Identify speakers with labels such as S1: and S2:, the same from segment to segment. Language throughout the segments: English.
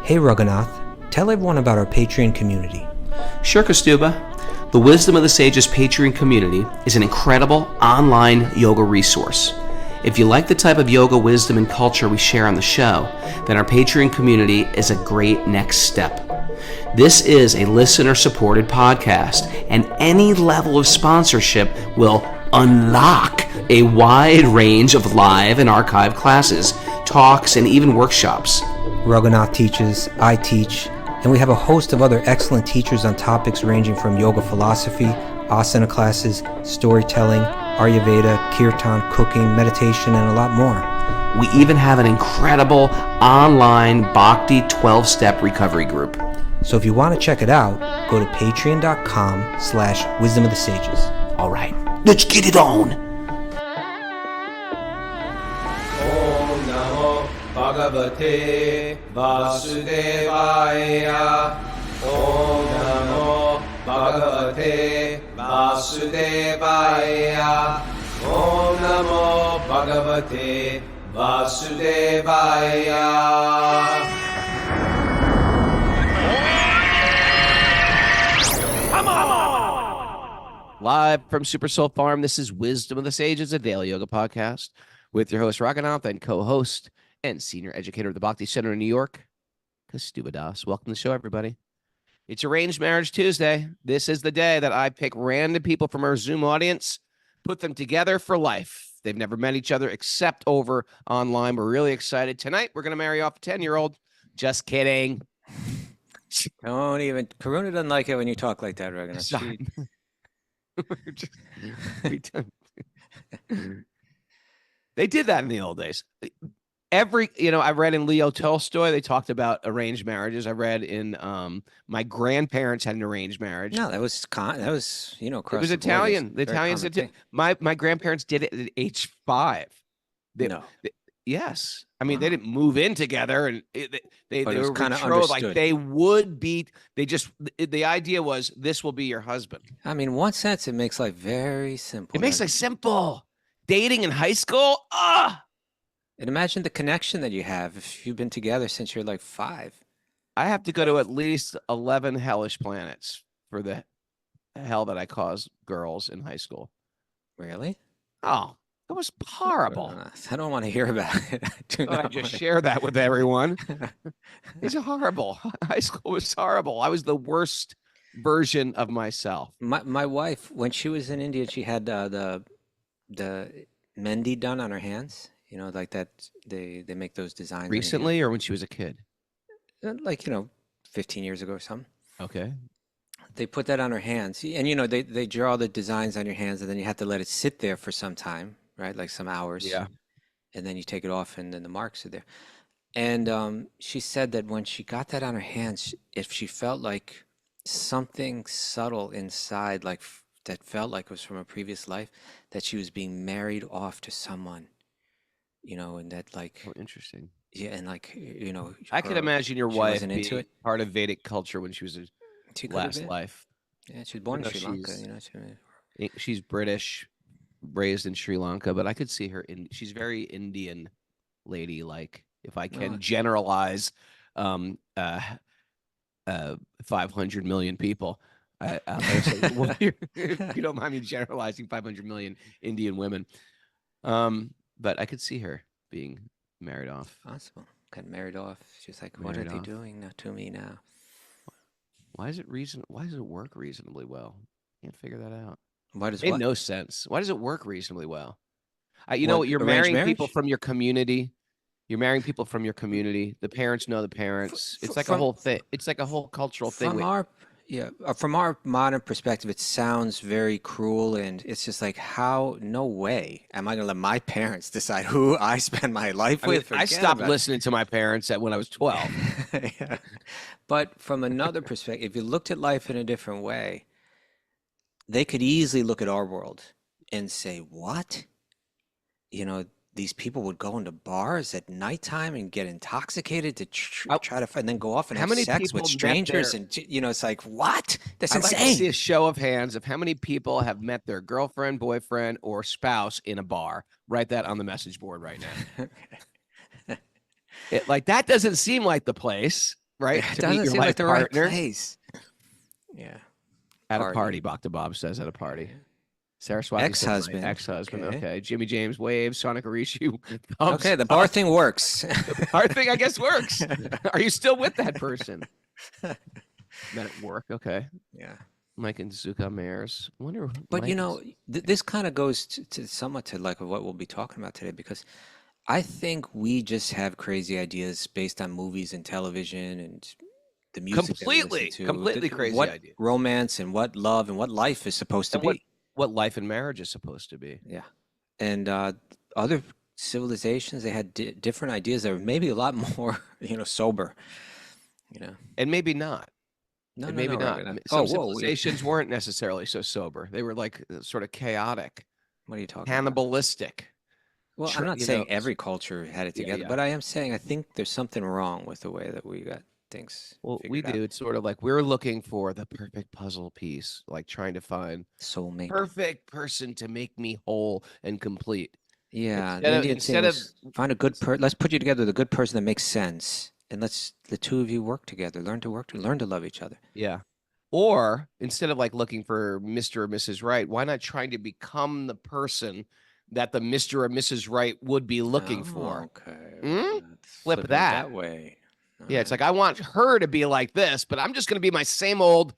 S1: Hey Raghunath, tell everyone about our Patreon community.
S2: Sure, Kastuba. The Wisdom of the Sages Patreon community is an incredible online yoga resource. If you like the type of yoga wisdom and culture we share on the show, then our Patreon community is a great next step. This is a listener-supported podcast, and any level of sponsorship will unlock a wide range of live and archived classes, talks, and even workshops.
S1: Raghunath teaches, I teach, and we have a host of other excellent teachers on topics ranging from yoga philosophy, asana classes, storytelling, Ayurveda, kirtan, cooking, meditation, and a lot more.
S2: We even have an incredible online Bhakti 12-step recovery group.
S1: So if you want to check it out, go to patreon.com/wisdom of the sages.
S2: All right, let's get it on.
S3: Bhagavate Vasudevaya. Om Namo Bhagavate Vasudevaya. Om Namo Bhagavate Vasudevaya.
S2: Live from Super Soul Farm, this is Wisdom of the Sages, a daily yoga podcast with your host Raghunath and co-host and senior educator of the Bhakti Center in New York, Kastuba Das. Welcome to the show, everybody. It's Arranged Marriage Tuesday. This is the day that I pick random people from our Zoom audience, put them together for life. They've never met each other except over online. We're really excited. Tonight, we're going to marry off a 10-year-old. Just kidding.
S4: Don't even. Karuna doesn't like it when you talk like that, Raghunath.
S2: They did that in the old days. I read in Leo Tolstoy, they talked about arranged marriages. I read in my grandparents had an arranged marriage.
S4: No, that was across
S2: it was
S4: the
S2: Italian.
S4: board.
S2: The Italians did. My grandparents did it at age 5. Yes. I mean, they didn't move in together, and they were kind of like they would be. The idea was this will be your husband.
S4: I mean, in one sense, it makes life very simple.
S2: It makes life simple. Dating in high school.
S4: And imagine the connection that you have if you've been together since you're like 5.
S2: I have to go to at least 11 hellish planets for the hell that I caused girls in high school.
S4: Really?
S2: Oh, it was horrible.
S4: I don't want to hear about it.
S2: I just share that with everyone. It's horrible. High school was horrible. I was the worst version of myself.
S4: My wife, when she was in India, she had the mendi done on her hands. You know, like that, they make those designs.
S2: Recently, or when she was a kid?
S4: Like, 15 years ago or something.
S2: Okay.
S4: They put that on her hands. And, they draw the designs on your hands, and then you have to let it sit there for some time, right? Like some hours.
S2: Yeah.
S4: And then you take it off, and then the marks are there. And she said that when she got that on her hands, if she felt like something subtle inside, like that felt like it was from a previous life, that she was being married off to someone. And that
S2: interesting.
S4: Yeah, and
S2: I could imagine your wife being
S4: into it.
S2: Part of Vedic culture when she was last life.
S4: Yeah, she was born in Sri Lanka.
S2: She's British, raised in Sri Lanka, but I could see her she's very Indian lady. Like, if I can generalize, 500 million people. If you don't mind me generalizing 500 million Indian women. But I could see her being married off.
S4: Possible. Got married off. She's like, what are they doing now to me now?
S2: Why does it work reasonably well? Can't figure that out.
S4: Why does
S2: it made no sense. Why does it work reasonably well? You're marrying people from your community. You're marrying people from your community. The parents know the parents. It's like a whole thing. It's like a whole cultural thing.
S4: From our modern perspective, it sounds very cruel, and it's just like, no way am I going to let my parents decide who I spend my life with?
S2: I stopped listening to my parents when I was 12.
S4: Yeah. But from another perspective, if you looked at life in a different way, they could easily look at our world and say, what? These people would go into bars at nighttime and get intoxicated to try to find, and then go off and have sex with strangers. And, it's like, what? That's insane.
S2: I'd like to see a show of hands of how many people have met their girlfriend, boyfriend, or spouse in a bar. Write that on the message board right now. That doesn't seem like the place. right?
S4: It
S2: To meet
S4: doesn't
S2: your
S4: seem
S2: life
S4: like the right
S2: partner.
S4: place. Yeah.
S2: At a
S4: Party.
S2: party, Bhakti Bob says at a party. Saraswati says my
S4: Ex-husband.
S2: ex-husband.
S4: Okay.
S2: Okay. Jimmy James waves. Sonic Arishi thumbs
S4: Okay, the bar
S2: up.
S4: thing works.
S2: The bar thing, I guess, works. Are you still with that person? Met at work. Okay.
S4: Yeah.
S2: Mike and Zuka Mayers. I wonder.
S4: But
S2: Mike
S4: you know, this kind of goes to somewhat to like what we'll be talking about today, because I think we just have crazy ideas based on movies and television and the music that we listen to.
S2: completely crazy
S4: what
S2: idea.
S4: romance and what love and what life is supposed to
S2: And
S4: be.
S2: what life and marriage is supposed to be.
S4: Yeah. And other civilizations, they had different ideas that were maybe a lot more, sober,
S2: And maybe not.
S4: No,
S2: And
S4: no,
S2: maybe
S4: no,
S2: not.
S4: Raghunath.
S2: Some
S4: Oh, whoa.
S2: civilizations weren't necessarily so sober. They were like sort of chaotic,
S4: What are you talking about?
S2: cannibalistic.
S4: Well, I'm not saying every culture had it
S2: Yeah,
S4: together,
S2: yeah.
S4: but I am saying I think there's something wrong with the way that we got things
S2: Well, we
S4: figured
S2: do.
S4: out.
S2: It's sort of like we're looking for the perfect puzzle piece, like trying to find
S4: Soulmate.
S2: perfect person to make me whole and complete.
S4: Yeah, the Indian thing was find a good person. Let's put you together with a good person that makes sense, and let's the two of you work together. Learn to love each other.
S2: Yeah. Or instead of like looking for Mr. or Mrs. Right, why not trying to become the person that the Mr. or Mrs. Right would be looking for?
S4: Okay.
S2: Flip
S4: Flip it
S2: that.
S4: that way.
S2: Yeah, it's like I want her to be like this, but I'm just going to be my same old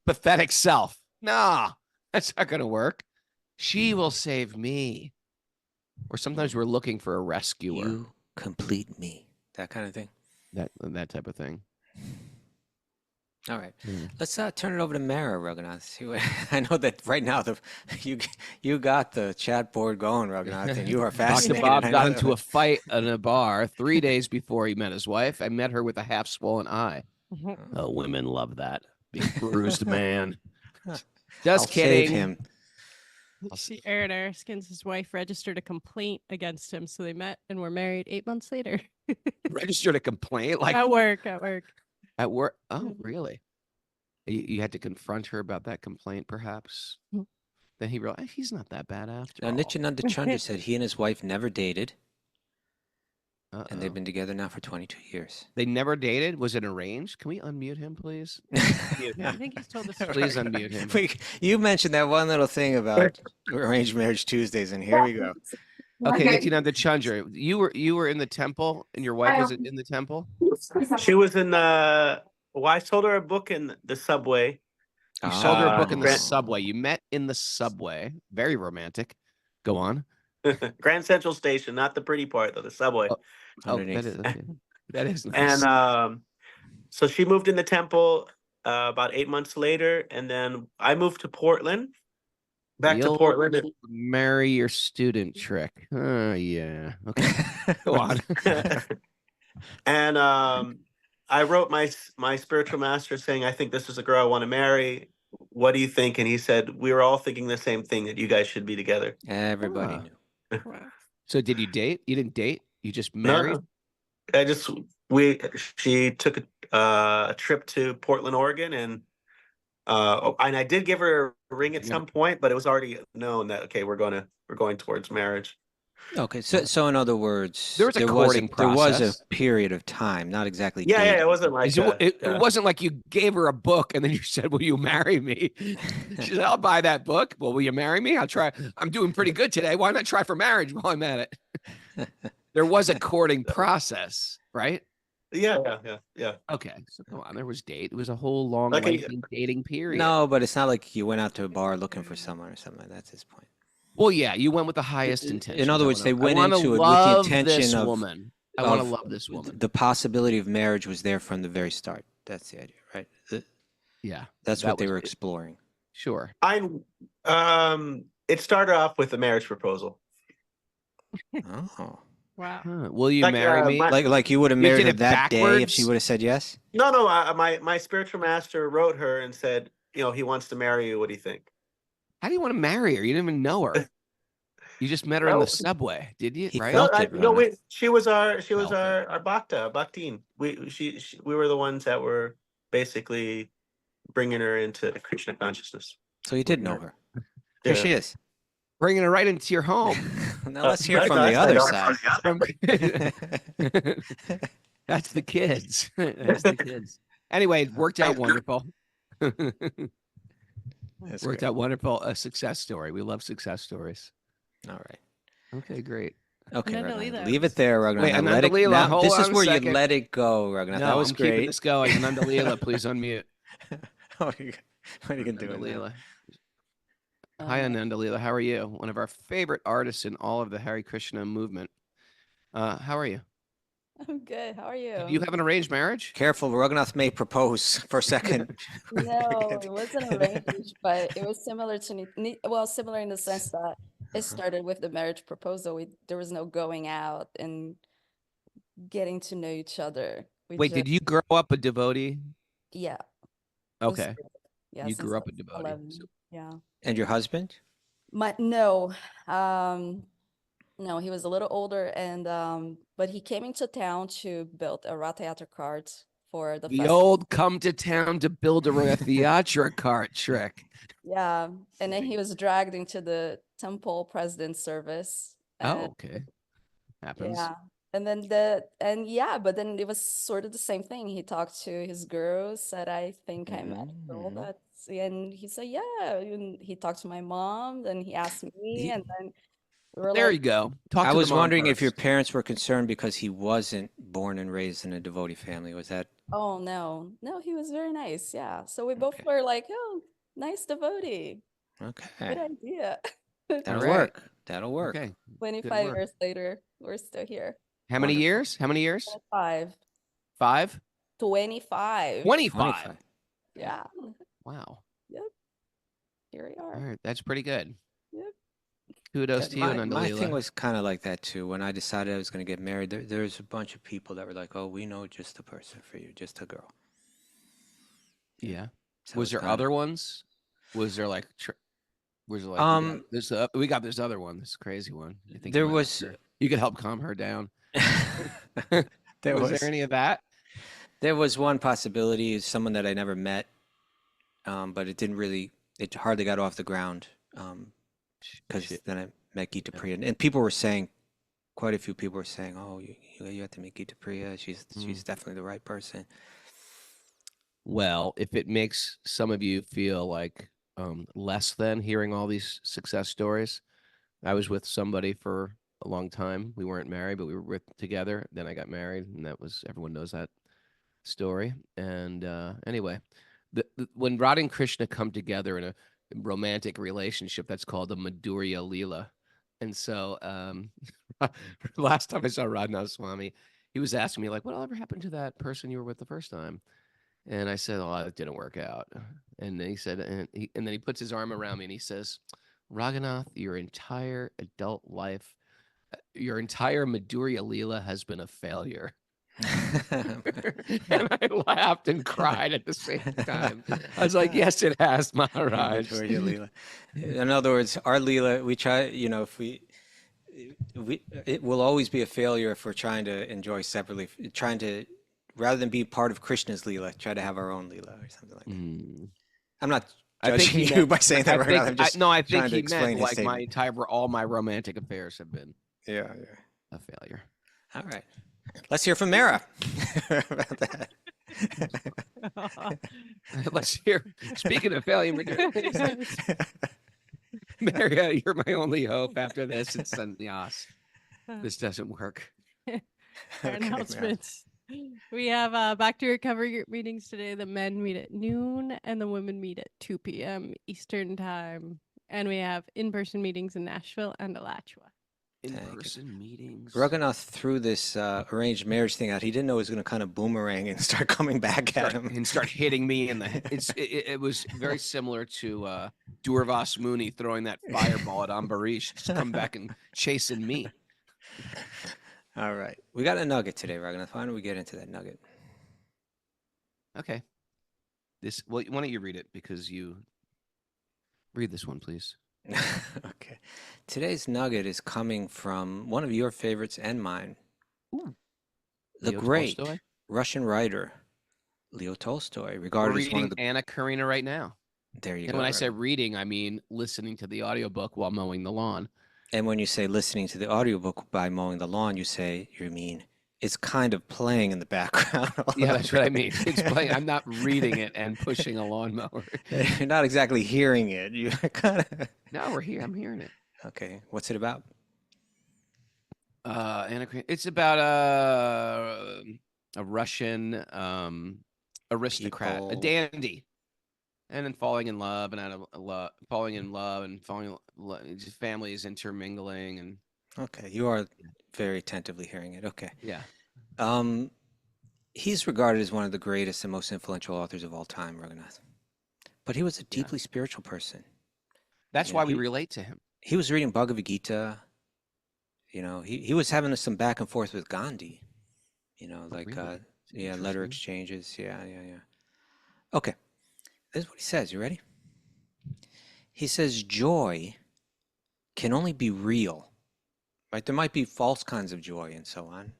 S2: pathetic self. Nah, that's not going to work. She will save me. Or sometimes we're looking for a rescuer.
S4: You complete me. That kind of thing.
S2: That type of thing.
S4: All right, let's turn it over to Mara, Raghunath. See what, I know that right now you got the chat board going, Raghunath, and you are fascinated.
S2: Dr. Bob got into a fight in a bar 3 days before he met his wife. I met her with a half-swollen eye. Oh, women love that. Big bruised man. Just kidding.
S4: Save him.
S5: She aired our skins. His wife registered a complaint against him, so they met and were married 8 months later.
S2: Registered a complaint? Like
S5: At work.
S2: At work? Oh, really? You had to confront her about that complaint, perhaps? Then he realized he's not that bad after all.
S4: Nityananda Chandra said he and his wife never dated, and they've been together now for 22 years.
S2: They never dated? Was it arranged? Can we unmute him, please?
S5: I think he's told us.
S2: Please unmute him.
S4: You mentioned that one little thing about arranged marriage Tuesdays, and here we go.
S2: Okay, Nityananda Chandra, you were in the temple, and your wife was in the temple?
S6: She was in the. Well, I sold her a book in the subway.
S2: You sold her a book in the
S6: Grand-
S2: subway. You met in the subway. Very romantic. Go on.
S6: Grand Central Station, not the pretty part though, the subway.
S2: Oh, that is, okay. That is nice.
S6: And so she moved in the temple about 8 months later, and then I moved to Portland. Back to Portland.
S2: Marry your student trick. Oh, yeah. Okay. Go on.
S6: And I wrote my spiritual master saying, I think this is a girl I want to marry. What do you think? And he said, we were all thinking the same thing, that you guys should be together.
S4: Everybody knew.
S2: So did you date? You didn't date? You just married?
S6: No. She took a trip to Portland, Oregon, and I did give her a ring at some point, but it was already known that we're going towards marriage.
S4: Okay, so in other words,
S2: There was a courting
S4: there was
S2: process.
S4: a period of time, not exactly.
S6: Yeah,
S4: dating.
S6: it wasn't like
S2: It wasn't like you gave her a book and then you said, will you marry me? She said, I'll buy that book. Well, will you marry me? I'll try. I'm doing pretty good today. Why not try for marriage while I'm at it? There was a courting process, right?
S6: Yeah.
S2: Okay, so come on. There was date. It was a whole long
S6: Like
S2: lengthy dating period.
S4: No, but it's not like you went out to a bar looking for someone or something. That's his point.
S2: Well, yeah, you went with the highest intention.
S4: In other words, they went
S2: into
S4: into it with the intention of
S2: woman. I want to love this woman.
S4: The possibility of marriage was there from the very start. That's the idea, right?
S2: Yeah,
S4: That's
S2: that
S4: what they
S2: was
S4: were
S2: it.
S4: exploring.
S2: Sure.
S6: It started off with a marriage proposal.
S4: Oh,
S5: Wow.
S2: Huh. Will you
S6: Like,
S2: marry me?
S4: like you would have
S2: You
S4: married
S2: did
S4: her
S2: it
S4: that day if
S2: backwards?
S4: she would have said yes.
S6: No, my spiritual master wrote her and said, he wants to marry you. What do you think?
S2: How do you want to marry her? You didn't even know her. You just met her in
S6: No.
S2: the subway, did you?
S4: He
S2: Right?
S4: felt it,
S6: No,
S4: Rana.
S6: she was our
S2: Felt it.
S6: our Bhaktin. We were the ones that were basically bringing her into Krishna consciousness.
S4: So you did know her.
S6: Yeah.
S4: There she is.
S2: Bringing her right into your home.
S4: Now let's hear
S6: I
S4: from
S6: thought-
S4: the
S6: I
S4: other
S6: thought-
S4: side.
S2: That's the kids. That's the kids. Anyway, it worked out wonderful.
S4: That's
S2: Worked
S4: great.
S2: out wonderful. A success story. We love success stories.
S4: All right.
S2: Okay, great.
S4: Okay,
S5: Ananda
S4: Raghunath.
S5: Leela.
S4: Leave it there, Raghunath.
S2: Wait,
S4: Now
S2: Ananda
S4: let it,
S2: Leela,
S4: now,
S2: hold
S4: this is
S2: on a
S4: where you
S2: second.
S4: let it go, Raghunath.
S2: No,
S4: that was
S2: I'm keeping
S4: great.
S2: this going. Ananda Leela, please unmute.
S4: What are you gonna do?
S2: Ananda
S4: Now?
S2: Leela. Hi, Ananda Leela. How are you? One of our favorite artists in all of the Hare Krishna movement. How are you?
S7: I'm good. How are you?
S2: Do you have an arranged marriage?
S4: Careful, Raghunath may propose for a second.
S7: No, it wasn't arranged, but it was similar to well, similar in the sense that it started with the marriage proposal. There was no going out and getting to know each other. We
S2: Wait,
S7: just,
S2: did you grow up a devotee?
S7: yeah,
S2: Okay.
S7: yeah,
S2: You
S7: since
S2: grew
S7: I
S2: up a
S7: was
S2: devotee.
S7: 11.
S2: So-
S7: Yeah.
S4: And your husband?
S7: No, no, he was a little older, and but he came into town to build a Rath Theater cart for the
S2: The
S7: festival.
S2: old come to town to build a theatre cart trick.
S7: Yeah, and then he was dragged into the temple president service.
S2: Oh, okay. Happens.
S7: Yeah. And then but then it was sort of the same thing. He talked to his guru, said, I think I met a girl and he said, yeah. And he talked to my mom, then he asked me, and then we were
S2: There
S7: like,
S2: you go. Talk
S4: I
S2: to
S4: was
S2: the mom
S4: wondering if your
S2: first.
S4: parents were concerned because he wasn't born and raised in a devotee family. Was that
S7: oh no, he was very nice. Yeah. So we both
S4: Okay.
S7: were like, oh, nice devotee. Good
S4: okay?
S7: idea.
S4: That'll
S2: All right.
S4: work. That'll work.
S2: Okay.
S7: 25
S2: work.
S7: years later, we're still here.
S2: How many
S4: Wonderful.
S2: years? How many years?
S7: 25.
S2: 5?
S7: 25.
S2: 25.
S7: Yeah.
S2: Wow.
S7: Here we
S2: All
S7: are.
S2: right. That's pretty good.
S7: Yep.
S2: Kudos to you, Ananda
S4: My thing
S2: Leela.
S4: was kind of like that too. When I decided I was going to get married, there's a bunch of people that were like, "Oh, we know just the person for you, just a girl."
S2: Yeah.
S4: So
S2: Was
S4: it's
S2: there
S4: kinda-
S2: other ones? Was there like we got this other one, this crazy one. I think
S4: There
S2: you might
S4: was-
S2: like her. You could help calm her down.
S4: there
S2: was there any of that?
S4: There was one possibility, is someone that I never met, but it hardly got off the ground, because
S2: Shit.
S4: then I met Gita Priya, and people were saying, quite a few people were saying, "Oh, you have to meet Gita Priya. She's definitely the right person."
S2: Well, if it makes some of you feel like less than hearing all these success stories, I was with somebody for a long time. We weren't married, but we were together. Then I got married, and everyone knows that story. And anyway, when Radha and Krishna come together in a romantic relationship, that's called a Madhurya Leela. And so last time I saw Radhanath Swami, he was asking me like, "Whatever happened to that person you were with the first time?" And I said, "Oh, it didn't work out." And then he said, and then he puts his arm around me and he says, "Raghunath, your entire adult life, your entire Madhurya Leela has been a failure." And I laughed and cried at the same time. I was like, "Yes, it has, Maharaj."
S4: Madhurya Leela. In other words, our Leela, we try, if it will always be a failure if we're trying to enjoy separately, rather than be part of Krishna's Leela, try to have our own Leela or something like that. I'm not
S2: I think
S4: judging
S2: he
S4: you
S2: meant-
S4: by saying that right now. I'm just
S2: I think
S4: trying to
S2: he
S4: explain
S2: meant
S4: his
S2: like
S4: statement.
S2: all my romantic affairs have been
S4: Yeah.
S2: a failure.
S4: All right. Let's hear from Mara about that.
S2: Let's hear. Speaking of failure, Maria, you're my only hope after this. It's sannyas. This doesn't work.
S5: Our
S4: Okay, Mara.
S5: announcements. We have back to recovery group meetings today. The men meet at noon and the women meet at 2 p.m. Eastern time. And we have in-person meetings in Nashville and Alachua.
S2: In-person meetings.
S4: Raghunath threw this arranged marriage thing out. He didn't know it was going to kind of boomerang and start coming back at him.
S2: And start hitting me in the head. It was very similar to Durvas Muni throwing that fireball at Ambarish. Just come back and chasing me.
S4: All right. We got a nugget today, Raghunath. Why don't we get into that nugget?
S2: Okay. Why don't you read it? Because you read this one, please.
S4: Okay. Today's nugget is coming from one of your favorites and mine.
S2: Ooh.
S4: The
S2: Leo
S4: great
S2: Tolstoy?
S4: Russian writer, Leo Tolstoy,
S2: We're
S4: regarded as one
S2: reading
S4: of the...
S2: Anna Karina right now.
S4: There you
S2: And
S4: go.
S2: when I say
S4: Raghunath.
S2: reading, I mean listening to the audiobook while mowing the lawn.
S4: And when you say listening to the audiobook by mowing the lawn, you mean it's kind of playing in the background.
S2: Yeah, that's what I mean. It's playing. I'm not reading it and pushing a lawnmower.
S4: You're not exactly hearing it. You kind of.
S2: No, we're here. I'm hearing it.
S4: Okay, what's it about?
S2: It's about a Russian aristocrat, a
S4: People.
S2: dandy, and then falling in love, and out of love, falling in love, and his family is intermingling, and
S4: Okay, you are very attentively hearing it. Okay.
S2: yeah,
S4: Um, he's regarded as one of the greatest and most influential authors of all time, Raghunath. But he was a
S2: yeah.
S4: deeply spiritual person.
S2: That's
S4: You know,
S2: why we relate to him.
S4: he was reading Bhagavad Gita. You know, he was having some back and forth with Gandhi. You know,
S2: Oh,
S4: like
S2: really?
S4: yeah, letter
S2: Interesting.
S4: exchanges. Yeah. Okay, this is what he says. You ready? He says joy can only be real, right? There might be false kinds of joy and so on,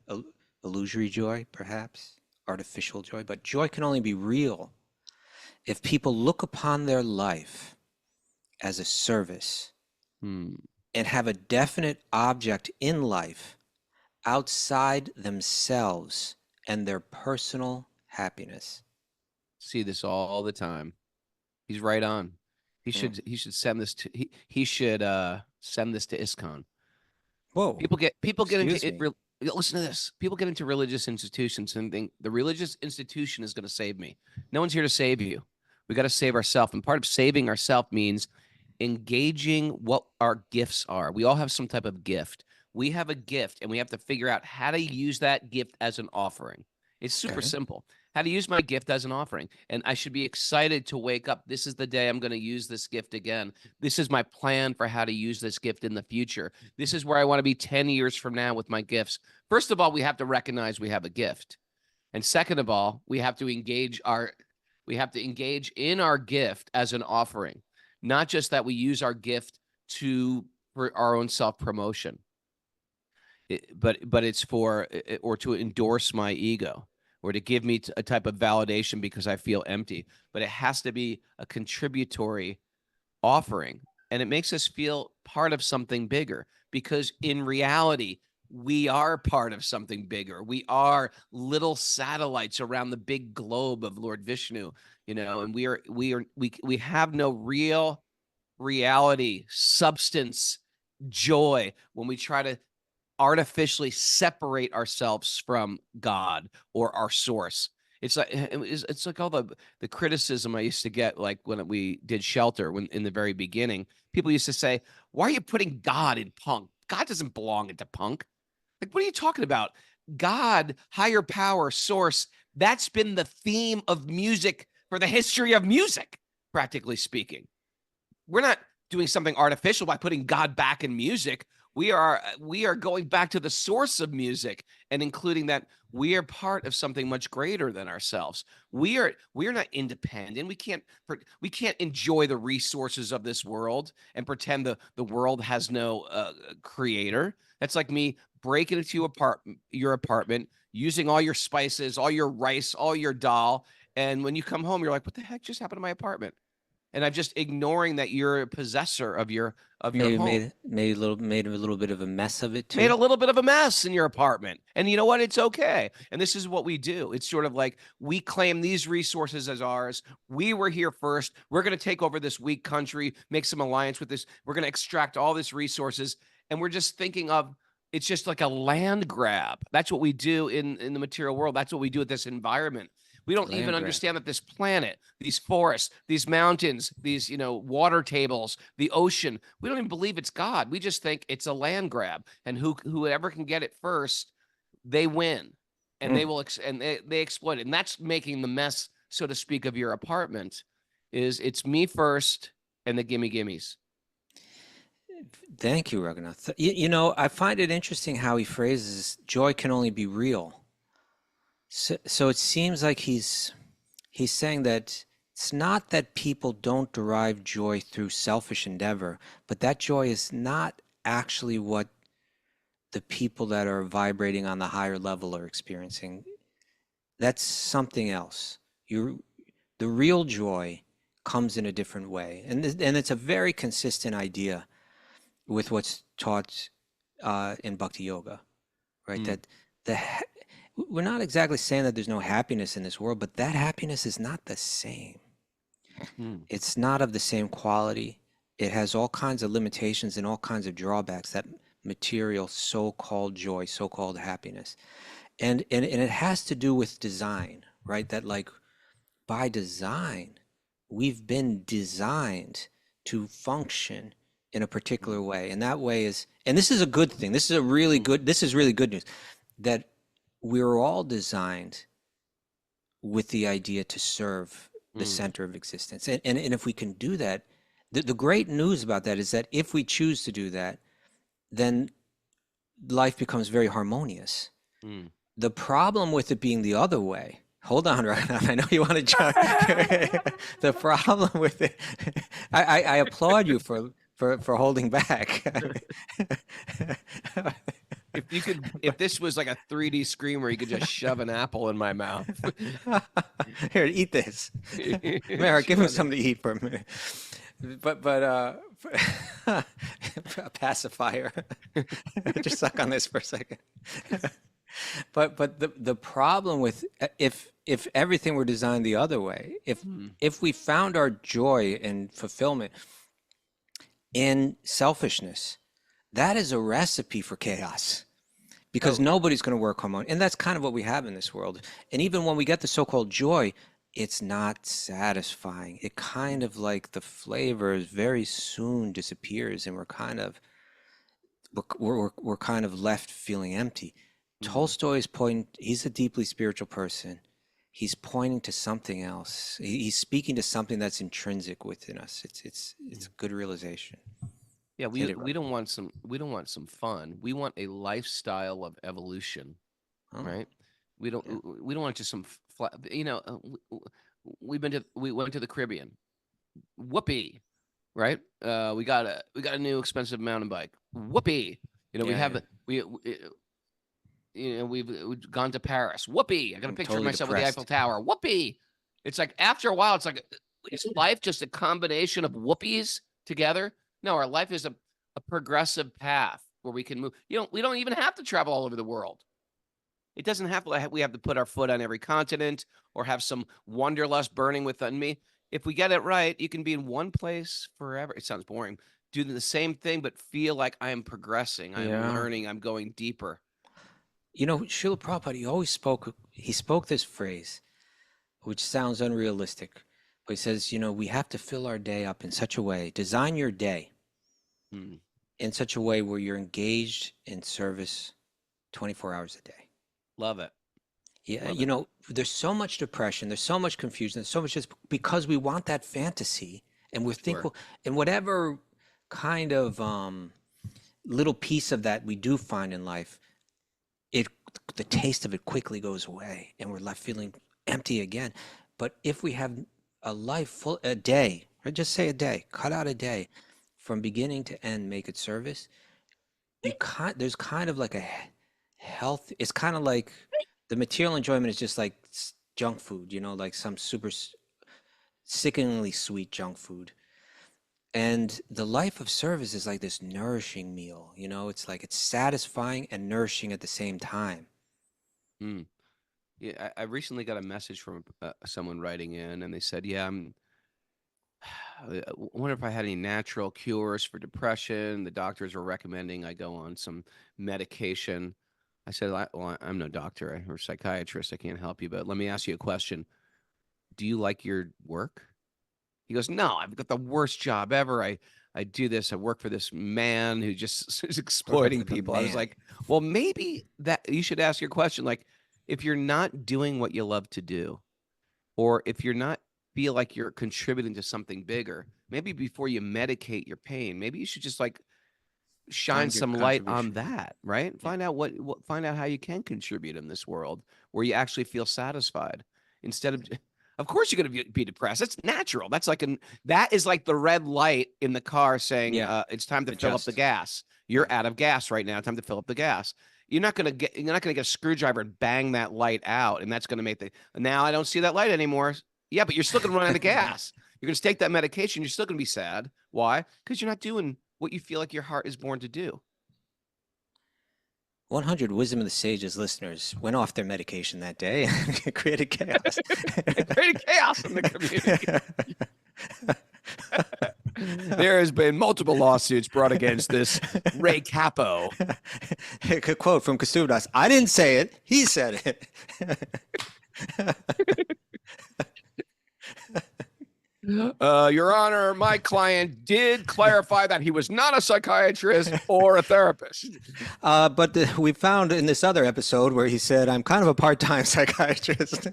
S4: illusory joy, perhaps, artificial joy, but joy can only be real if people look upon their life as a service
S2: Hmm.
S4: and have a definite object in life outside themselves and their personal happiness.
S2: See this all the time. He's right on. He
S4: Mm.
S2: should send this to he should send this to ISKCON.
S4: Whoa,
S2: People get into
S4: excuse
S2: it.
S4: me.
S2: Listen to this. People get into religious institutions and think the religious institution is going to save me. No one's here to save you. We got to save ourselves. And part of saving ourselves means engaging what our gifts are. We all have some type of gift. We have a gift, and we have to figure out how to use that gift as an offering. It's super
S4: Okay.
S2: simple. How to use my gift as an offering. And I should be excited to wake up. This is the day I'm going to use this gift again. This is my plan for how to use this gift in the future. This is where I want to be 10 years from now with my gifts. First of all, we have to recognize we have a gift. And second of all, we have to engage in our gift as an offering. Not just that we use our gift for our own self-promotion. But it's for or to endorse my ego or to give me a type of validation because I feel empty. But it has to be a contributory offering, and it makes us feel part of something bigger because in reality, we are part of something bigger. We are little satellites around the big globe of Lord Vishnu, and we have no real reality, substance, joy when we try to artificially separate ourselves from God or our source. It's like all the criticism I used to get, like when we did Shelter, when in the very beginning, people used to say, "Why are you putting God in punk? God doesn't belong into punk." Like, what are you talking about? God, higher power, source. That's been the theme of music for the history of music, practically speaking. We're not doing something artificial by putting God back in music. We are going back to the source of music and including that we are part of something much greater than ourselves. We are not independent. We can't enjoy the resources of this world and pretend the world has no creator. That's like me breaking into your apartment, using all your spices, all your rice, all your dal, and when you come home, you're like, "What the heck just happened to my apartment?" And I'm just ignoring that you're a possessor of your
S4: Maybe
S2: home.
S4: made a little bit of a mess of it
S2: Made a
S4: too.
S2: little bit of a mess in your apartment. And you know what? It's okay. And this is what we do. It's sort of like we claim these resources as ours. We were here first. We're going to take over this weak country, make some alliance with this. We're going to extract all these resources. And we're just thinking of it's just like a land grab. That's what we do in the material world. That's what we do with this environment. We don't even
S4: Land grab.
S2: understand that this planet, these forests, these mountains, these, water tables, the ocean, we don't even believe it's God. We just think it's a land grab. And whoever can get it first, they win. And they will they exploit it. And that's making the mess, so to speak, of your apartment is it's me first and the gimme gimmies.
S4: Thank you, Raghunath. I find it interesting how he phrases joy can only be real. So it seems like he's saying that it's not that people don't derive joy through selfish endeavor, but that joy is not actually what the people that are vibrating on the higher level are experiencing. That's something else. The real joy comes in a different way, and it's a very consistent idea with what's taught in Bhakti Yoga, right? That we're not exactly saying that there's no happiness in this world, but that happiness is not the same. It's not of the same quality. It has all kinds of limitations and all kinds of drawbacks, that material so-called joy, so-called happiness. And it has to do with design, right? That like by design, we've been designed to function in a particular way. And that way is, and this is a good thing. This is really good news, that we're all designed with the idea to serve the center of existence. And if we can do that, the great news about that is that if we choose to do that, then life becomes very harmonious. The problem with it being the other way, hold on right now, I know you want to jump. The problem with it, I applaud you for holding back.
S8: If this was like a 3D screen where you could just shove an apple in my mouth.
S4: Here, eat this. Merrick, give him something to eat for a minute. But a pacifier. Just suck on this for a second. But the problem with if everything were designed the other way, if we found our joy and fulfillment in selfishness, that is a recipe for chaos, because nobody's going to work harmoniously. And that's kind of what we have in this world. And even when we get the so-called joy, it's not satisfying. It kind of like the flavor very soon disappears, and we're kind of left feeling empty. Tolstoy is he's a deeply spiritual person. He's pointing to something else. He's speaking to something that's intrinsic within us. It's a good realization.
S8: Yeah, we don't want some fun. We want a lifestyle of evolution, right? We don't want just some we went to the Caribbean. Whoopee, right? We got a new expensive mountain bike. Whoopee. We've gone to Paris. Whoopee. I got a picture of myself with the Eiffel Tower. Whoopee. It's like after a while, it's like, is life just a combination of whoopies together? No, our life is a progressive path where we can move. We don't even have to travel all over the world. It doesn't have to, we have to put our foot on every continent or have some wanderlust burning within me. If we get it right, you can be in one place forever. It sounds boring. Do the same thing, but feel like I am progressing. I'm learning. I'm going deeper.
S4: Srila Prabhupada, he spoke this phrase, which sounds unrealistic, but he says, we have to fill our day up in such a way, design your day in such a way where you're engaged in service 24 hours a day.
S8: Love it.
S4: Yeah. There's so much depression. There's so much confusion. There's so much just because we want that fantasy, and we think, and whatever kind of little piece of that we do find in life, the taste of it quickly goes away, and we're left feeling empty again. But if we have a life full, a day, or just say a day, cut out a day from beginning to end, make it service. There's kind of like a health. It's kind of like the material enjoyment is just like junk food, like some super sickeningly sweet junk food. And the life of service is like this nourishing meal, it's like it's satisfying and nourishing at the same time.
S8: Yeah, I recently got a message from someone writing in, and they said, I wonder if I had any natural cures for depression. The doctors were recommending I go on some medication. I said, I'm no doctor or psychiatrist. I can't help you, but let me ask you a question. Do you like your work? He goes, no, I've got the worst job ever. I do this. I work for this man who just is exploiting people. I was like, well, maybe that you should ask your question. Like, if you're not doing what you love to do, or if you're not feel like you're contributing to something bigger, maybe before you medicate your pain, maybe you should just like shine some light on that, right? Yeah. Find out how you can contribute in this world where you actually feel satisfied instead of course you're going to be depressed. That's natural. That is like the red light in the car saying, it's time to fill up the gas. You're out of gas right now. Time to fill up the gas. You're not going to get a screwdriver and bang that light out. And that's going to make now I don't see that light anymore. Yeah, but you're still going to run out of gas. You're going to take that medication. You're still going to be sad. Why? Because you're not doing what you feel like your heart is born to do.
S4: 100 Wisdom of the Sages listeners went off their medication that day and created chaos.
S8: It created chaos in the community. There has been multiple lawsuits brought against this Ray Capo.
S4: A quote from Kasudas: "I didn't say it; he said it."
S8: Your Honor, my client did clarify that he was not a psychiatrist or a therapist.
S4: But we found in this other episode where he said, "I'm kind of a part-time psychiatrist."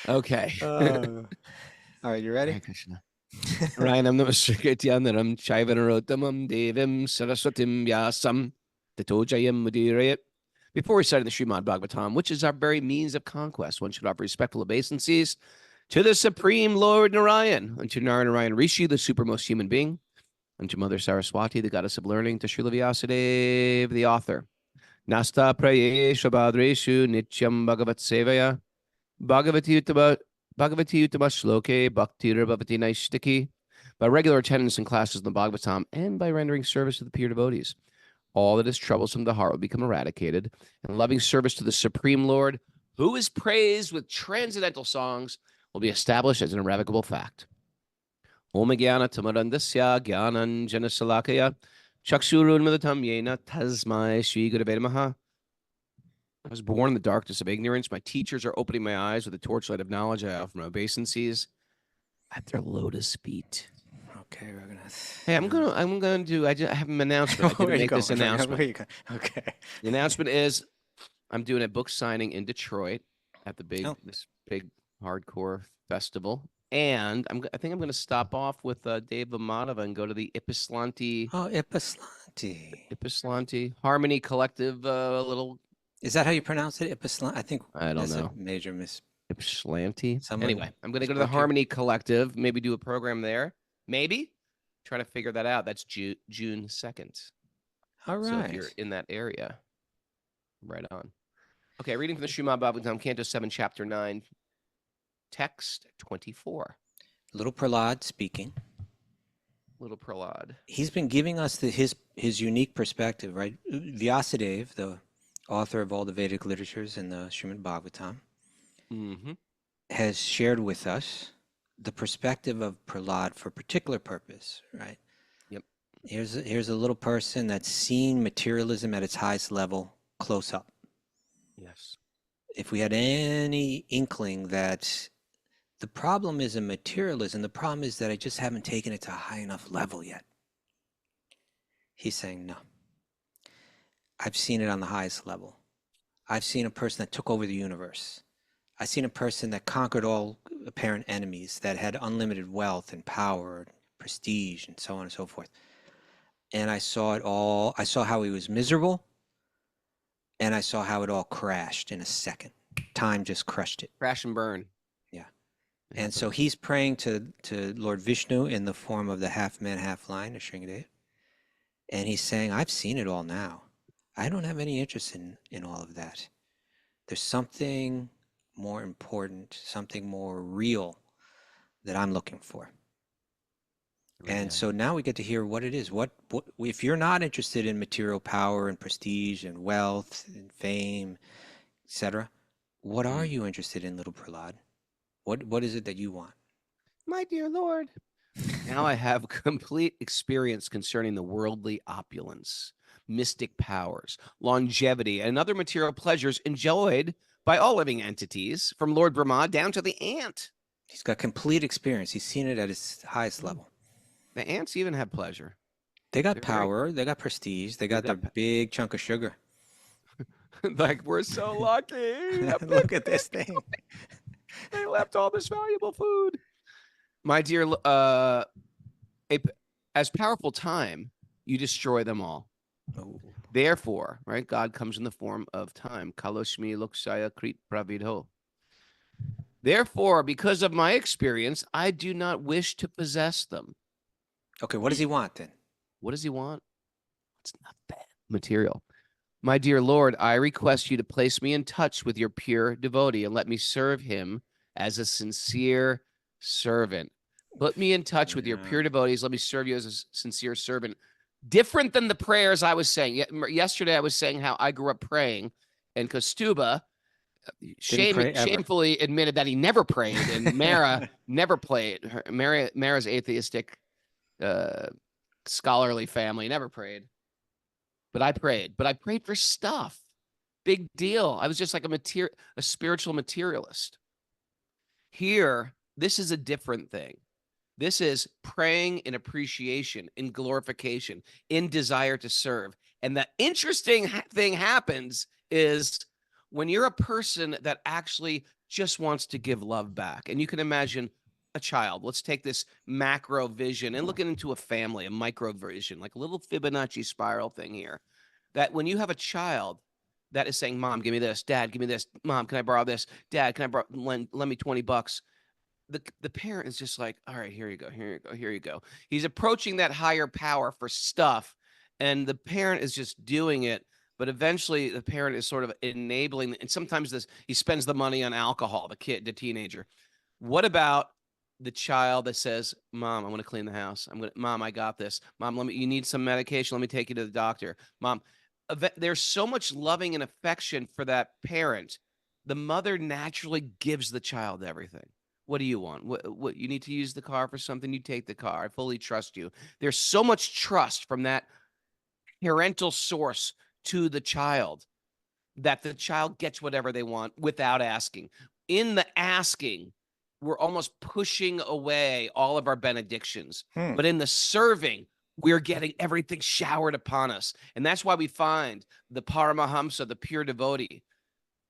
S8: Okay.
S4: All right, you ready?
S8: Ryanam Namaskrityanam Chaivanarottamam Devim Saraswatim Vyasam Tatojayam Mudirayat. Before we started the Srimad Bhagavatam, which is our very means of conquest, one should offer respectful obeisances to the Supreme Lord Narayan, unto Narayan Rishi, the supermost human being, unto Mother Saraswati, the goddess of learning, to Srila Vyasadeva, the author. Nasta prayesha badreshu nityam bhagavat sevaya bhagavati uttama shloke bhakti rabhavati naishtiki. By regular attendance in classes in the Bhagavatam and by rendering service to the pure devotees, all that is troublesome to the heart will become eradicated, and loving service to the Supreme Lord, who is praised with transcendental songs, will be established as an irrevocable fact. Om Jnana Tamarandasya Jnanan Janasalakaya Chakshurun Milatam Yena Tasmai Shri Gurave Namaha. I was born in the darkness of ignorance. My teachers are opening my eyes with the torchlight of knowledge I offer my obeisances at their lotus feet.
S4: Okay, we're gonna.
S8: Hey, I'm gonna do. I have an announcement. I didn't make this announcement.
S4: Where you going? Okay.
S8: The announcement is, I'm doing a book signing in Detroit at the this big hardcore festival, and I think I'm going to stop off with Dave Amadova and go to the Ypsilanti.
S4: Oh, Ypsilanti
S8: Harmony Collective. Little.
S4: Is that how you pronounce it? Ypsilanti. I think
S8: I don't know.
S4: A major miss.
S8: Ypsilanti. Anyway, I'm going to go to the Harmony Collective. Maybe do a program there. Maybe try to figure that out. That's June 2nd.
S4: All right.
S8: So if you're in that area, right on. Okay, reading from the Srimad Bhagavatam, Canto 7, Chapter 9, Text 24.
S4: Little Prahlad speaking.
S8: Little Prahlad.
S4: He's been giving us his unique perspective, right? Vyasadeva, the author of all the Vedic literatures in the Srimad Bhagavatam, has shared with us the perspective of Prahlad for a particular purpose, right?
S8: Yep.
S4: Here's a little person that's seen materialism at its highest level close up.
S8: Yes.
S4: If we had any inkling that the problem isn't materialism, the problem is that I just haven't taken it to a high enough level yet. He's saying, no. I've seen it on the highest level. I've seen a person that took over the universe. I've seen a person that conquered all apparent enemies, that had unlimited wealth and power, and prestige, and so on and so forth. And I saw it all. I saw how he was miserable, and I saw how it all crashed in a second. Time just crushed it.
S8: Crash and burn.
S4: Yeah. And so he's praying to Lord Vishnu in the form of the half man, half lion, Shringadev. And he's saying, I've seen it all now. I don't have any interest in all of that. There's something more important, something more real that I'm looking for. And so now we get to hear what it is. What if you're not interested in material power and prestige and wealth and fame, etc., what are you interested in, little Prahlad? What is it that you want?
S8: My dear Lord. Now I have complete experience concerning the worldly opulence, mystic powers, longevity, and other material pleasures enjoyed by all living entities, from Lord Brahma down to the ant.
S4: He's got complete experience. He's seen it at its highest level.
S8: The ants even have pleasure.
S4: They got power. They got prestige. They got their big chunk of sugar.
S8: Like, we're so lucky.
S4: Look at this thing.
S8: They left all this valuable food. My dear, as powerful time, you destroy them all.
S4: Oh.
S8: Therefore, right, God comes in the form of time. Kaloshmi lokshaya krit pravidho. Therefore, because of my experience, I do not wish to possess them.
S4: Okay, what does he want then?
S8: What does he want? It's not bad. Material. My dear Lord, I request you to place me in touch with your pure devotee and let me serve him as a sincere servant. Put me in touch with your pure devotees. Let me serve you as a sincere servant. Different than the prayers I was saying. Yesterday, I was saying how I grew up praying, and Kostuba
S4: pray ever.
S8: shamefully admitted that he never prayed, and Mara never played. Mara's atheistic, scholarly family never prayed. But I prayed. But I prayed for stuff. Big deal. I was just like a spiritual materialist. Here, this is a different thing. This is praying in appreciation, in glorification, in desire to serve. And the interesting thing happens is when you're a person that actually just wants to give love back, and you can imagine a child. Let's take this macro vision and look into a family, a micro vision, like a little Fibonacci spiral thing here. That when you have a child that is saying, Mom, give me this, Dad, give me this, Mom, can I borrow this? Dad, can I lend me $20? The parent is just like, all right, here you go, here you go, here you go. He's approaching that higher power for stuff, and the parent is just doing it. But eventually, the parent is sort of enabling, and sometimes he spends the money on alcohol. The teenager. What about the child that says, Mom, I want to clean the house. Mom, I got this. Mom, you need some medication. Let me take you to the doctor. Mom, there's so much loving and affection for that parent. The mother naturally gives the child everything. What do you want? What you need to use the car for something? You take the car. I fully trust you. There's so much trust from that parental source to the child that the child gets whatever they want without asking. In the asking, we're almost pushing away all of our benedictions. But in the serving, we're getting everything showered upon us. And that's why we find the Paramahamsa, the pure devotee,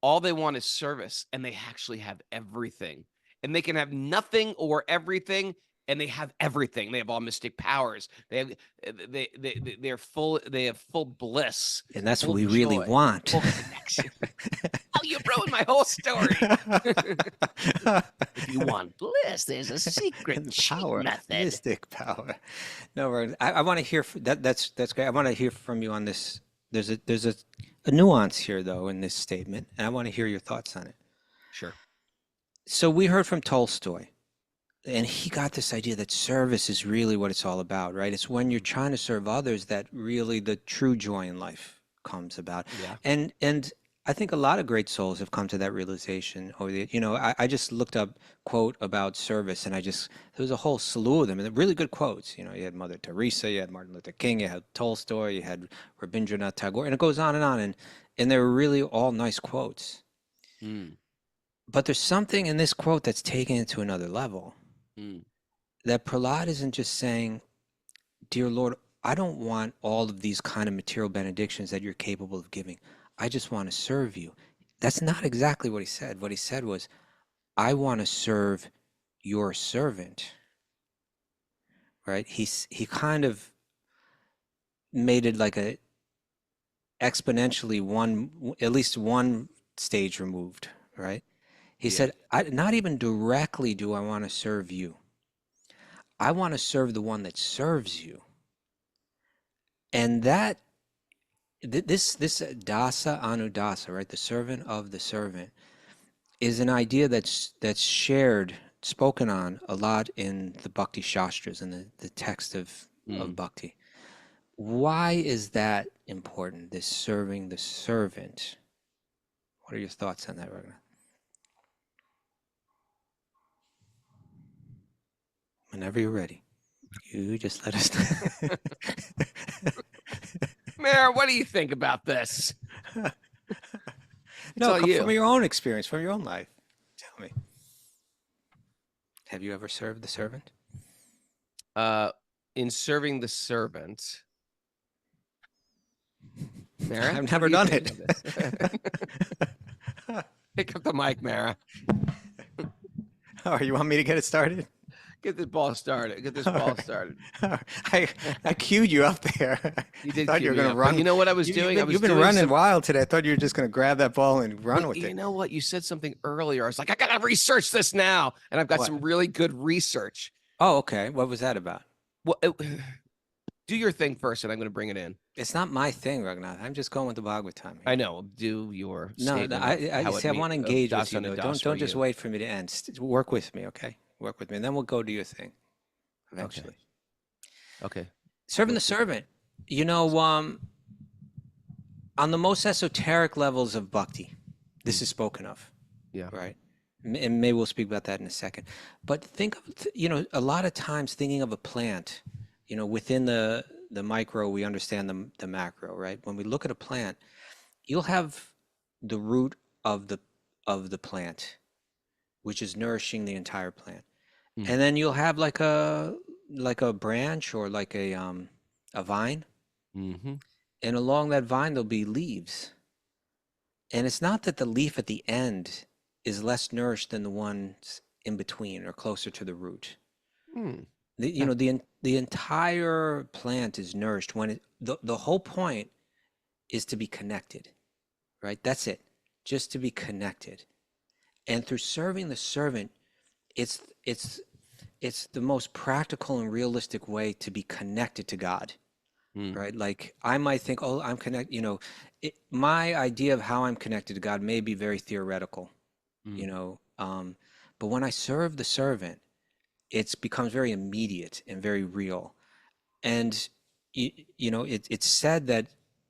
S8: all they want is service, and they actually have everything. And they can have nothing or everything, and they have everything. They have all mystic powers. They have full bliss.
S4: And that's
S8: full
S4: what we really
S8: joy,
S4: want.
S8: full connection. Oh, you ruined my whole story. If you want bliss, there's a secret
S4: Power,
S8: method.
S4: mystic power. No, I want to hear that's great. I want to hear from you on this. There's a nuance here though in this statement, and I want to hear your thoughts on it.
S8: Sure.
S4: So we heard from Tolstoy, and he got this idea that service is really what it's all about, right? It's when you're trying to serve others that really the true joy in life comes about.
S8: Yeah.
S4: And I think a lot of great souls have come to that realization. I just looked up quote about service, and there was a whole slew of them, and they're really good quotes. You had Mother Teresa, you had Martin Luther King, you had Tolstoy, you had Rabindranath Tagore, and it goes on, and they're really all nice quotes. But there's something in this quote that's taken it to another level. That Prahlad isn't just saying, Dear Lord, I don't want all of these kind of material benedictions that you're capable of giving. I just want to serve you. That's not exactly what he said. What he said was, I want to serve your servant. Right? He kind of made it like a exponentially at least one stage removed, right? He said, not even directly do I want to serve you. I want to serve the one that serves you. And that, this dasa anudasa, right, the servant of the servant, is an idea that's shared, spoken on a lot in the Bhakti Shastras and the text of Bhakti. Why is that important, this serving the servant? What are your thoughts on that, Raghunath? Whenever you're ready, you just let us know.
S8: Mayor, what do you think about this?
S4: No, from your own experience, from your own life. Tell me. Have you ever served the servant?
S8: In serving the servant, Mara?
S4: I've never done it.
S8: Pick up the mic, Mara.
S4: Oh, you want me to get it started?
S8: Get this ball started. Get this ball started.
S4: I queued you up there.
S8: You did.
S4: I thought you were going to run.
S8: But you know what I was doing?
S4: You've been running wild today. I thought you were just going to grab that ball and run with it.
S8: You know what? You said something earlier. I was like, I got to research this now, and I've got some really good research.
S4: Oh, okay. What was that about?
S8: Well, do your thing first, and I'm going to bring it in.
S4: It's not my thing, Raghunath. I'm just going with the Bhagavatam.
S8: I know. Do your
S4: no. I want to engage with you. Don't just wait for me to end. Work with me, okay? Work with me, and then we'll go do your thing. eventually.
S8: Okay.
S4: Serving the servant, you know, on the most esoteric levels of bhakti, this is spoken of,
S8: Yeah.
S4: right? And maybe we'll speak about that in a second. But think of, you know, a lot of times thinking of a plant, you know, within the micro, we understand the macro, right? When we look at a plant, you'll have the root of the plant, which is nourishing the entire plant.
S8: Mm.
S4: And then you'll have like a branch or like a vine,
S8: Mm-hmm.
S4: and along that vine there'll be leaves. And it's not that the leaf at the end is less nourished than the ones in between or closer to the root.
S8: Mm.
S4: You know, the entire plant is nourished when the whole point is to be connected, right? That's it, just to be connected. And through serving the servant, it's the most practical and realistic way to be connected to God, right? Like I might think, oh, I'm connected, you know, my idea of how I'm connected to God may be very theoretical, you know, but when I serve the servant, it becomes very immediate and very real. And, you know, it's said that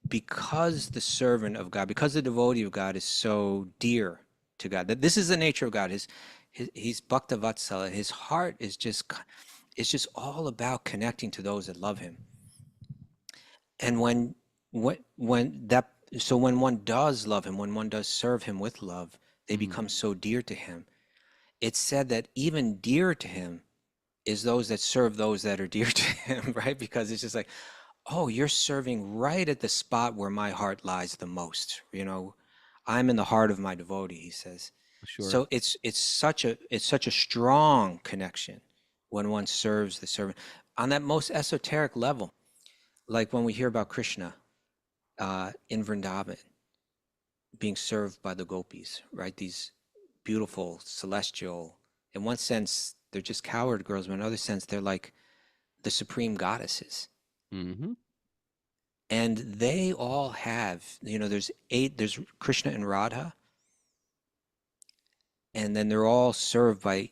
S4: because the servant of God, because the devotee of God is so dear to God, that this is the nature of God, he's Bhakta Vatsala, his heart is just all about connecting to those that love him. And when one does love him, when one does serve him with love, they become so dear to him. It's said that even dear to him is those that serve those that are dear to him, right? Because it's just like, oh, you're serving right at the spot where my heart lies the most. You know, I'm in the heart of my devotee, he says.
S8: Sure.
S4: So it's such a strong connection when one serves the servant on that most esoteric level. Like when we hear about Krishna in Vrindavan being served by the gopis, right? These beautiful, celestial, in one sense, they're just coward girls, but in another sense, they're like the supreme goddesses.
S8: Mm-hmm.
S4: And they all have, you know, there's Krishna and Radha, and then they're all served by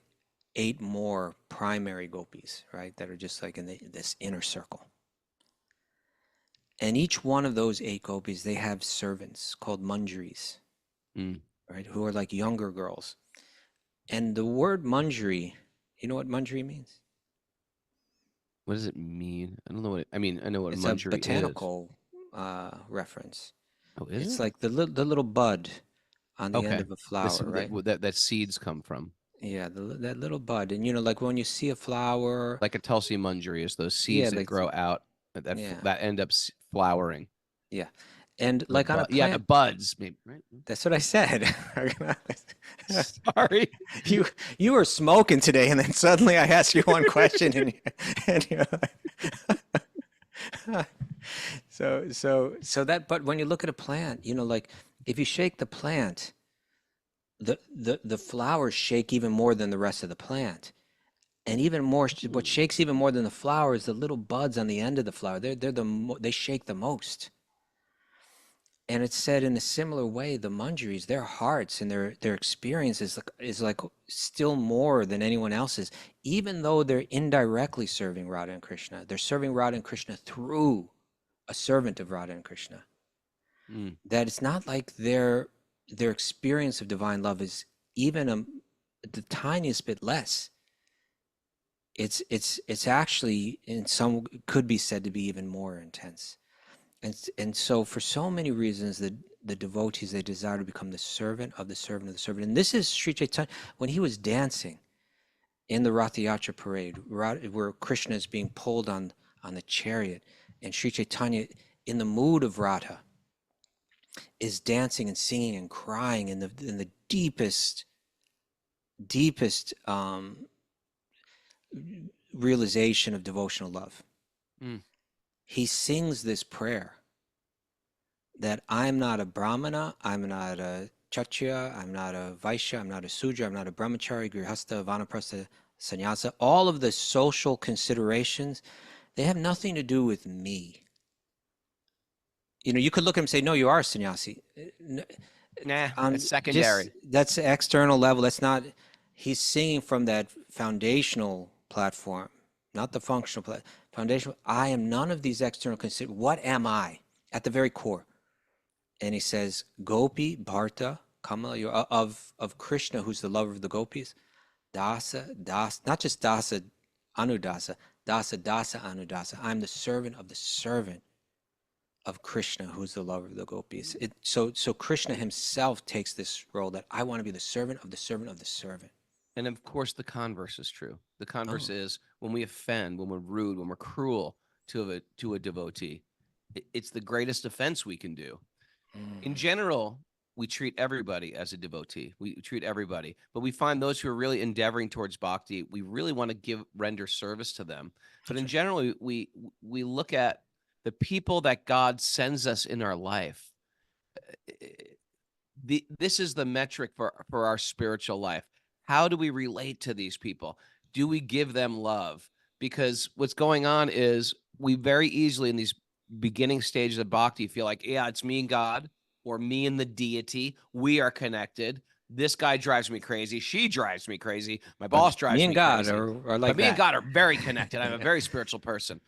S4: 8 more primary gopis, right? That are just like in this inner circle. And each one of those 8 gopis, they have servants called manjaris, right? Who are like younger girls. And the word manjari, you know what manjari means?
S8: What does it mean? I don't know what I mean. I know what
S4: It's
S8: manjari
S4: a botanical reference.
S8: Oh, is
S4: It's
S8: it?
S4: like the little bud on the end
S8: Okay.
S4: of a flower, right?
S8: That seeds come from.
S4: Yeah, that little bud. And you know, like when you see a flower,
S8: Like a Tulsi manjari is those
S4: yeah,
S8: seeds that
S4: like
S8: grow out
S4: yeah,
S8: that end up flowering.
S4: yeah. And
S8: The
S4: like on a
S8: yeah, the
S4: plant,
S8: buds, maybe, right?
S4: that's what I said.
S8: Sorry.
S4: You were smoking today, and then suddenly I asked you one question, and you're like, so that. But when you look at a plant, you know, like if you shake the plant, the flowers shake even more than the rest of the plant, and even more. What shakes even more than the flower is the little buds on the end of the flower. They shake the most. And it's said in a similar way, the manjaris, their hearts and their experience is like still more than anyone else's, even though they're indirectly serving Radha and Krishna. They're serving Radha and Krishna through a servant of Radha and Krishna. That it's not like their experience of divine love is even the tiniest bit less. It's actually in some could be said to be even more intense. And so for so many reasons, the devotees, they desire to become the servant of the servant of the servant. And this is Sri Chaitanya, when he was dancing in the Rath Yatra parade, where Krishna is being pulled on the chariot, and Sri Chaitanya, in the mood of Radha, is dancing and singing and crying in the deepest realization of devotional love. He sings this prayer that I'm not a Brahmana, I'm not a Kshatriya, I'm not a Vaishya, I'm not a Sudra, I'm not a Brahmachari, Grihastha, Vanaprastha, Sannyasa. All of the social considerations, they have nothing to do with me. You know, you could look at him and say, no, you are a sannyasi.
S8: Nah, it's secondary.
S4: That's the external level. That's not, he's singing from that foundational platform, not the functional foundational. I am none of these external consider. What am I at the very core? And he says, Gopi, Bharta, Kamala, of Krishna, who's the lover of the gopis, Dasa, not just Dasa, Anudasa, Dasa, Anudasa. I'm the servant of Krishna, who's the lover of the gopis. So Krishna himself takes this role that I want to be the servant of the servant of the servant.
S8: And of course, the converse is true. The converse is when we offend, when we're rude, when we're cruel to a devotee, it's the greatest offense we can do. In general, we treat everybody as a devotee. We treat everybody, but we find those who are really endeavoring towards bhakti, we really want to render service to them. But in general, we look at the people that God sends us in our life. This is the metric for our spiritual life. How do we relate to these people? Do we give them love? Because what's going on is we very easily in these beginning stages of bhakti feel like, yeah, it's me and God or me and the deity. We are connected. This guy drives me crazy. She drives me crazy. My boss drives me crazy.
S4: Me and God are like
S8: but me and God are very connected. I'm a very spiritual person.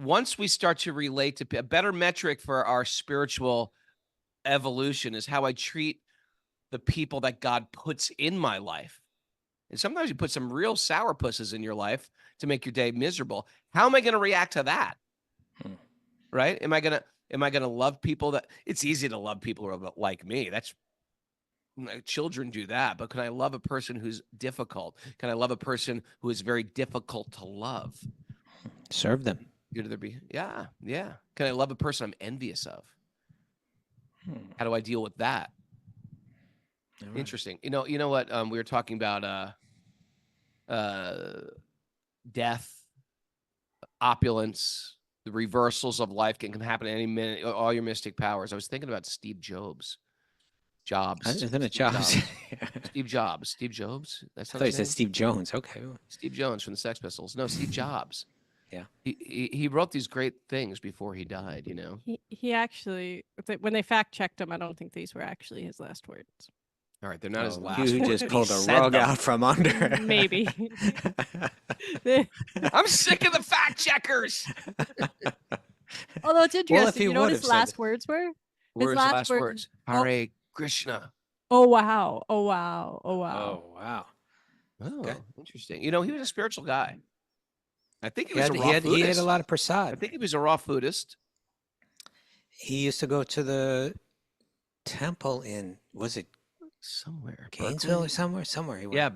S8: Once we start to relate to a better metric for our spiritual evolution is how I treat the people that God puts in my life. And sometimes you put some real sourpusses in your life to make your day miserable. How am I going to react to that? Right? Am I going to love people that it's easy to love people who are like me? That's children do that. But can I love a person who's difficult? Can I love a person who is very difficult to love?
S4: Serve them.
S8: Yeah. Can I love a person I'm envious of? How do I deal with that? Right. Interesting. You know what? We were talking about death, opulence, the reversals of life can happen at any minute. All your mystic powers. I was thinking about Steve Jobs.
S4: Isn't it Jobs?
S8: Steve Jobs. Steve Jobs.
S4: That's I thought you said Steve Jones. Okay.
S8: Steve Jones from the Sex Pistols. No, Steve Jobs.
S4: Yeah.
S8: He wrote these great things before he died. You know.
S5: He actually, when they fact checked him, I don't think these were actually his last words.
S8: All right, they're not his last.
S4: You just pulled a rug out from under.
S5: Maybe.
S8: I'm sick of the fact checkers.
S5: Although it's interesting, you know what his last words were?
S8: His last words. Hare Krishna.
S5: Oh wow! Oh,
S8: okay. Interesting. You know, he was a spiritual guy. I think he was a raw foodist.
S4: He had a lot of prasad.
S8: I think he was a raw foodist.
S4: He used to go to the temple in, was it
S8: somewhere,
S4: Gainesville or somewhere he went.
S8: Yeah,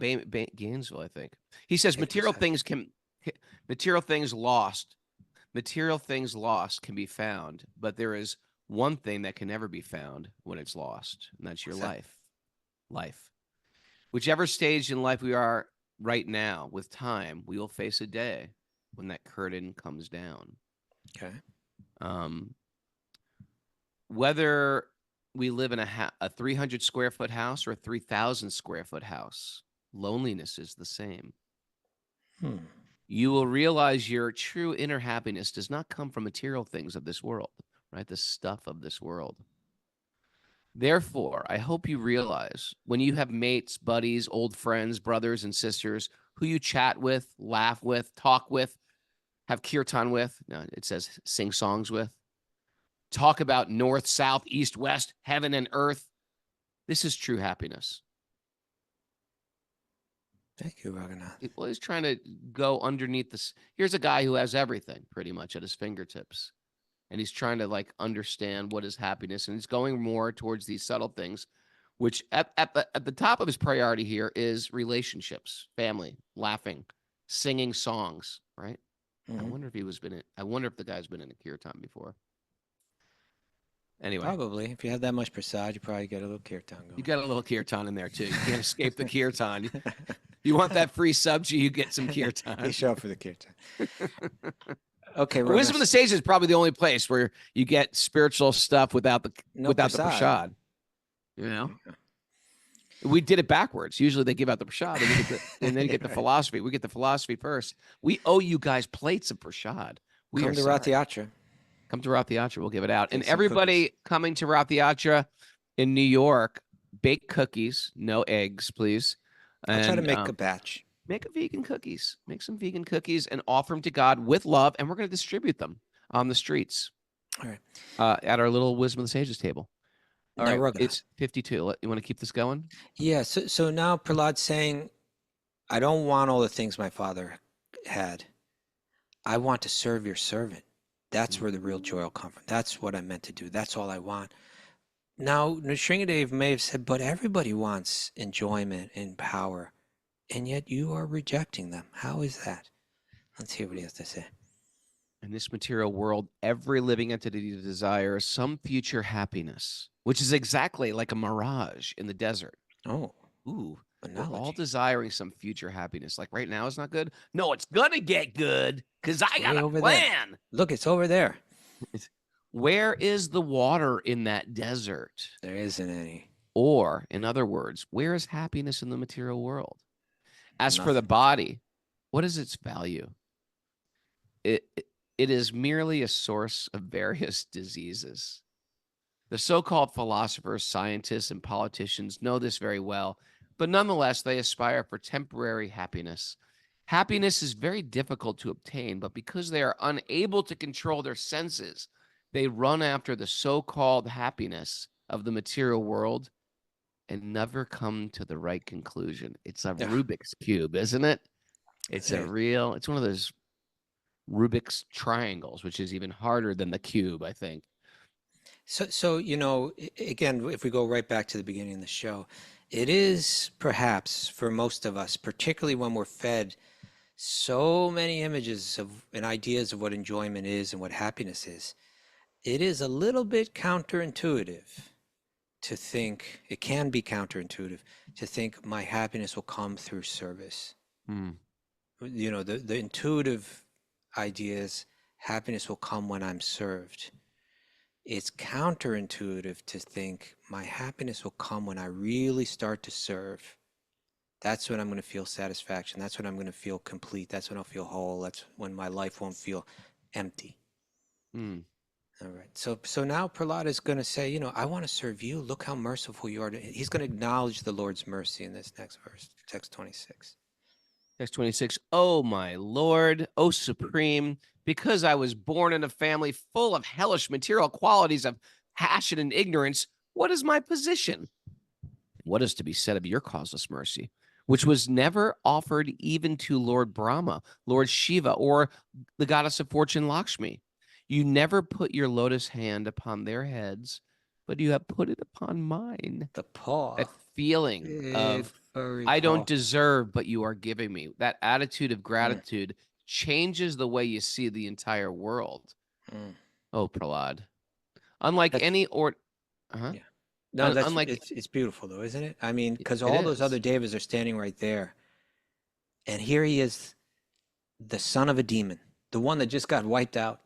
S8: Gainesville, I think. He says material things lost can be found, but there is one thing that can never be found when it's lost, and that's your life. Whichever stage in life we are right now, with time, we will face a day when that curtain comes down.
S4: Okay.
S8: Whether we live in a 300 square foot house or a 3,000 square foot house, loneliness is the same. You will realize your true inner happiness does not come from material things of this world, right? The stuff of this world. Therefore, I hope you realize when you have mates, buddies, old friends, brothers and sisters who you chat with, laugh with, talk with, have kirtan with, no, it says sing songs with, talk about north, south, east, west, heaven and earth. This is true happiness.
S4: Thank you, Raghunath.
S8: People is trying to go underneath this. Here's a guy who has everything pretty much at his fingertips. And he's trying to understand what is happiness. And he's going more towards these subtle things, which at the top of his priority here is relationships, family, laughing, singing songs, right? I wonder if I wonder if the guy's been in a kirtan before. Anyway.
S4: Probably. If you have that much prasad, you probably get a little kirtan going.
S8: You got a little kirtan in there, too. You can't escape the kirtan. You want that free sabji, you get some kirtan.
S4: You show up for the kirtan. Okay.
S8: Wisdom of the Sage is probably the only place where you get spiritual stuff without the prasad. You know? We did it backwards. Usually they give out the prasad and then you get the philosophy. We get the philosophy first. We owe you guys plates of prasad.
S4: Come to Rath Yatra.
S8: Come to Rath Yatra. We'll give it out. And everybody coming to Rath Yatra in New York, bake cookies, no eggs, please.
S4: I'll try to make a batch.
S8: Make a vegan cookies. Make some vegan cookies and offer them to God with love, and we're going to distribute them on the streets.
S4: All right.
S8: At our little Wisdom of the Sages table. All
S4: Now
S8: right,
S4: we're gonna.
S8: it's 52. You want to keep this going?
S4: Yeah. So now Prahlad's saying, I don't want all the things my father had. I want to serve your servant. That's where the real joy will come from. That's what I'm meant to do. That's all I want. Now, Nrsingadev may have said, but everybody wants enjoyment and power, and yet you are rejecting them. How is that? Let's hear what he has to say.
S8: In this material world, every living entity desires some future happiness, which is exactly like a mirage in the desert.
S4: Oh,
S8: Ooh, we're all
S4: analogy.
S8: desiring some future happiness. Like right now is not good. No, it's gonna get good because I got
S4: Way
S8: a
S4: over there.
S8: plan.
S4: Look, it's over there.
S8: Where is the water in that desert?
S4: There isn't any.
S8: Or, in other words, where is happiness in the material world? As for the
S4: Nothing.
S8: body, what is its value? It is merely a source of various diseases. The so-called philosophers, scientists, and politicians know this very well, but nonetheless, they aspire for temporary happiness. Happiness is very difficult to obtain, but because they are unable to control their senses, they run after the so-called happiness of the material world and never come to the right conclusion. It's a Rubik's Cube, isn't it? It's one of those Rubik's triangles, which is even harder than the cube, I think.
S4: So again, if we go right back to the beginning of the show, it is perhaps for most of us, particularly when we're fed so many images of and ideas of what enjoyment is and what happiness is, it is a little bit counterintuitive to think, it can be counterintuitive to think my happiness will come through service. The intuitive ideas, happiness will come when I'm served. It's counterintuitive to think my happiness will come when I really start to serve. That's when I'm going to feel satisfaction. That's when I'm going to feel complete. That's when I'll feel whole. That's when my life won't feel empty. All right. So now Prahlad is going to say, I want to serve you. Look how merciful you are. He's going to acknowledge the Lord's mercy in this next verse, text 26.
S8: Text 26. Oh, my Lord, oh, Supreme, because I was born in a family full of hellish material qualities of passion and ignorance, what is my position? What is to be said of your causeless mercy, which was never offered even to Lord Brahma, Lord Shiva, or the goddess of fortune Lakshmi? You never put your lotus hand upon their heads, but you have put it upon mine.
S4: The paw.
S8: That feeling of I don't deserve, but you are giving me. That attitude of gratitude changes the way you see the entire world. Oh, Prahlad. Unlike any
S4: Yeah. No, it's beautiful though, isn't it? I mean, because all those other devas are standing right there. And here he is, the son of a demon, the one that just got wiped out.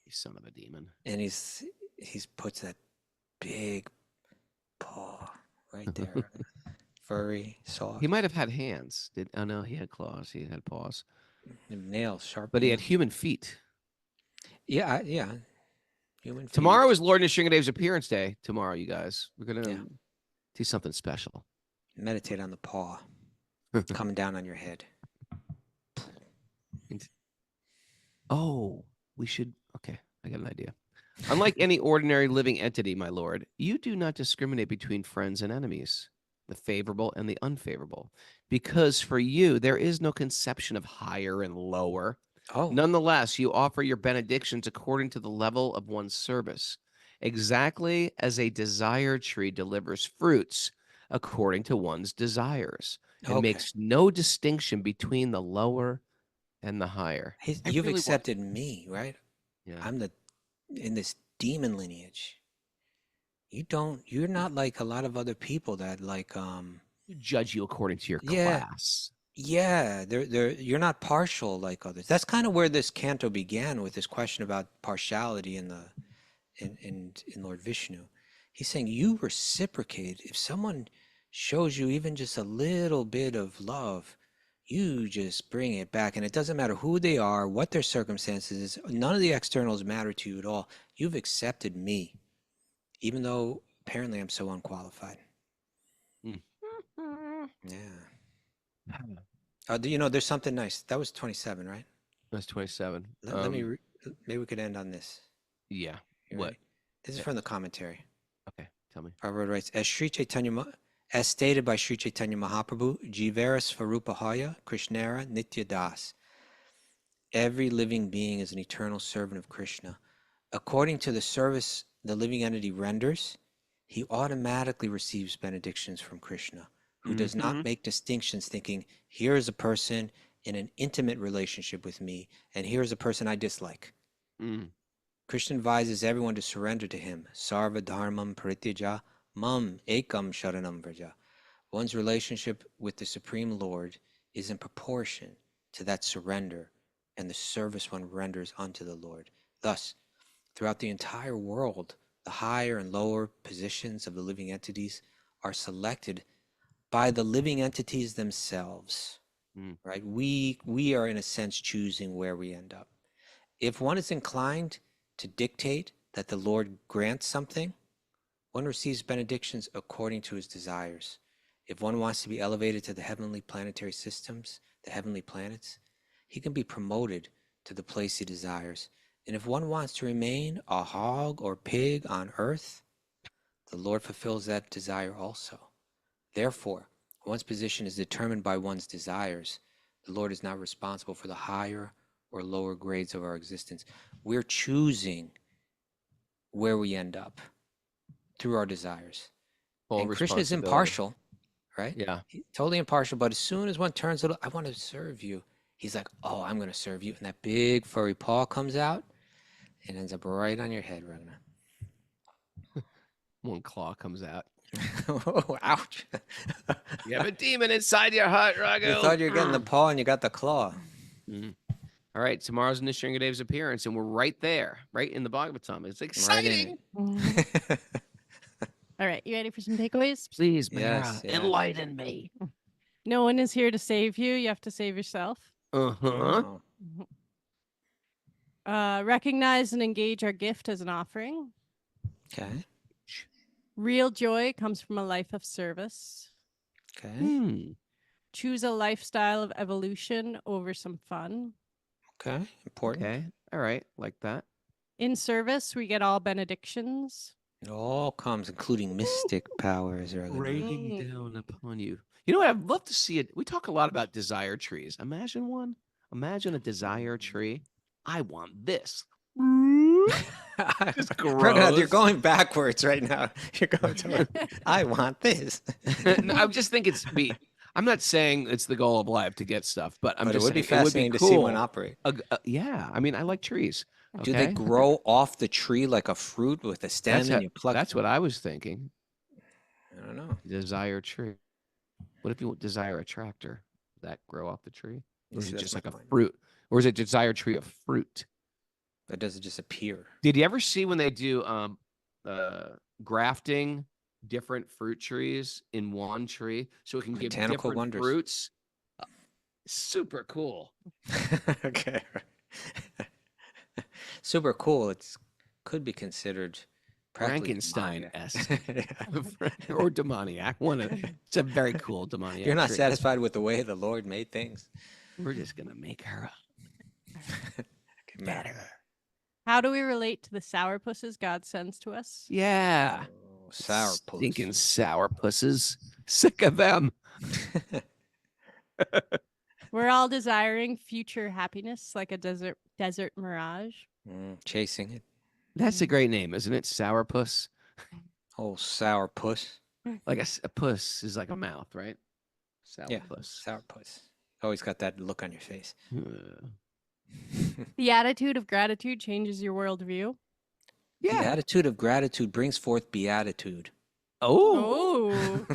S8: Son of a demon.
S4: And he's puts that big paw right there. Furry, soft.
S8: He might have had hands. Oh no, he had claws. He had paws.
S4: Nails, sharp.
S8: But he had human feet.
S4: Yeah. Human feet.
S8: Tomorrow is Lord Nrsingadev's appearance day. Tomorrow, you guys. We're going to do something special.
S4: Meditate on the paw coming down on your head.
S8: Oh, we should. Okay, I got an idea. Unlike any ordinary living entity, my lord, you do not discriminate between friends and enemies, the favorable and the unfavorable, because for you, there is no conception of higher and lower.
S4: Oh.
S8: Nonetheless, you offer your benedictions according to the level of one's service, exactly as a desire tree delivers fruits according to one's desires. It makes no distinction between the lower and the higher.
S4: You've accepted me, right?
S8: Yeah.
S4: I'm in this demon lineage. You're not like a lot of other people that
S8: judge you according to your class.
S4: Yeah, you're not partial like others. That's kind of where this canto began, with this question about partiality in Lord Vishnu. He's saying you reciprocate. If someone shows you even just a little bit of love, you just bring it back, and it doesn't matter who they are, what their circumstances is. None of the externals matter to you at all. You've accepted me, even though apparently I'm so unqualified. Yeah. There's something nice. That was 27, right?
S8: That's 27.
S4: Let me, maybe we could end on this.
S8: Yeah.
S4: You
S8: What?
S4: ready? This is from the commentary.
S8: Okay. Tell me.
S4: Prabhupada writes, as stated by Sri Chaitanya Mahaprabhu, Jivera Svarupahaya Krishnara Nitya Das. Every living being is an eternal servant of Krishna. According to the service the living entity renders, he automatically receives benedictions from Krishna, who does not make distinctions, thinking, here is a person in an intimate relationship with me, and here is a person I dislike. Krishna advises everyone to surrender to him. Sarva dharmam parityaja mam ekam sharanam vraja. One's relationship with the Supreme Lord is in proportion to that surrender and the service one renders unto the Lord. Thus, throughout the entire world, the higher and lower positions of the living entities are selected by the living entities themselves, right? We are, in a sense, choosing where we end up. If one is inclined to dictate that the Lord grants something, one receives benedictions according to his desires. If one wants to be elevated to the heavenly planetary systems, the heavenly planets, he can be promoted to the place he desires. And if one wants to remain a hog or pig on earth, the Lord fulfills that desire also. Therefore, one's position is determined by one's desires. The Lord is not responsible for the higher or lower grades of our existence. We're choosing where we end up through our desires. And Krishna is impartial, right?
S8: Yeah.
S4: He's totally impartial, but as soon as one turns it, I want to serve you. He's like, oh, I'm going to serve you. And that big furry paw comes out and ends up right on your head, Ragnar.
S8: One claw comes out.
S4: Oh, ouch.
S8: You have a demon inside your heart, Raghu.
S4: You thought you were getting the paw and you got the claw.
S8: All right, tomorrow's Nisringadev's appearance, and we're right there, right in the Bhagavatam. It's exciting.
S5: All right, you ready for some takeaways?
S8: Please,
S4: Yes,
S8: Mara,
S4: yes.
S8: enlighten me.
S5: No one is here to save you. You have to save yourself.
S4: Oh.
S5: Recognize and engage our gift as an offering.
S4: Okay.
S5: Real joy comes from a life of service.
S4: Okay.
S5: Choose a lifestyle of evolution over some fun.
S4: Okay. Important.
S8: Okay, all right, like that.
S5: In service, we get all benedictions.
S4: It all comes, including mystic powers.
S8: Raining down upon you. You know what? I'd love to see it. We talk a lot about desire trees. Imagine one. Imagine a desire tree. I want this. It's
S4: Ragnar, you're
S8: gross.
S4: going backwards right now. You're going to, I want this.
S8: No, I'm just thinking I'm not saying it's the goal of life to get stuff, but I'm
S4: But it
S8: just
S4: would be
S8: saying
S4: fascinating to
S8: cool.
S4: see one operate.
S8: Yeah, I mean, I like trees.
S4: Do they
S8: okay?
S4: grow off the tree like a fruit with a stem and you pluck?
S8: That's what I was thinking.
S4: I don't know.
S8: Desire tree. What if you desire a tractor? Does that grow off the tree? Or is it
S4: That's
S8: just
S4: my
S8: like a
S4: point.
S8: fruit? Or is it desire tree of fruit?
S4: But does it just appear?
S8: Did you ever see when they do grafting different fruit trees in one tree so it can give
S4: Botanical
S8: different
S4: wonders.
S8: fruits? Super cool.
S4: Okay. Super cool. It's could be considered practically
S8: Frankenstein-esque.
S4: demoniac.
S8: Or demoniac. It's a very cool demoniac.
S4: You're not
S8: tree.
S4: satisfied with the way the Lord made things.
S8: We're just gonna make her better.
S5: How do we relate to the sourpusses God sends to us?
S8: Yeah.
S4: Oh, sourpuss.
S8: Stinking sourpusses. Sick of them.
S5: We're all desiring future happiness like a desert mirage.
S4: Chasing it.
S8: That's a great name, isn't it? Sourpuss.
S4: Oh, sourpuss.
S8: Like a puss is like a mouth, right?
S4: Yeah,
S8: Sourpuss.
S4: sourpuss. Always got that look on your face.
S5: The attitude of gratitude changes your worldview.
S4: The attitude of gratitude brings forth beatitude.
S8: Oh.